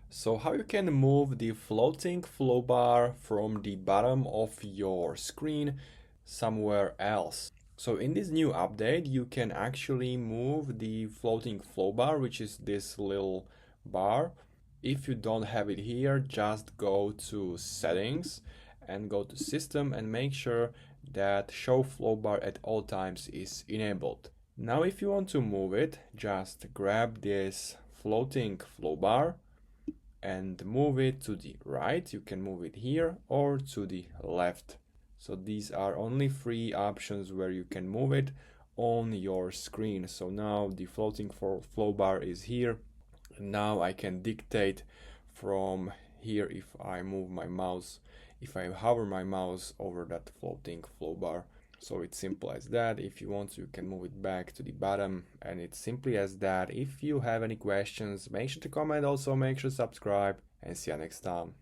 So how you can move the floating flow bar from the bottom of your screen somewhere else. So in this new update, you can actually move the floating flow bar, which is this little bar. If you don't have it here, just go to settings and go to system and make sure that show flow bar at all times is enabled. Now if you want to move it, just grab this floating flow bar and move it to the right. You can move it here or to the left. So these are only three options where you can move it on your screen. So now the floating flow bar is here. And now I can dictate from here if I move my mouse, if I hover my mouse over that floating flow bar. So it's simple as that. If you want to, you can move it back to the bottom, and it's simply as that. If you have any questions, make sure to comment, also make sure to subscribe, and see you next time.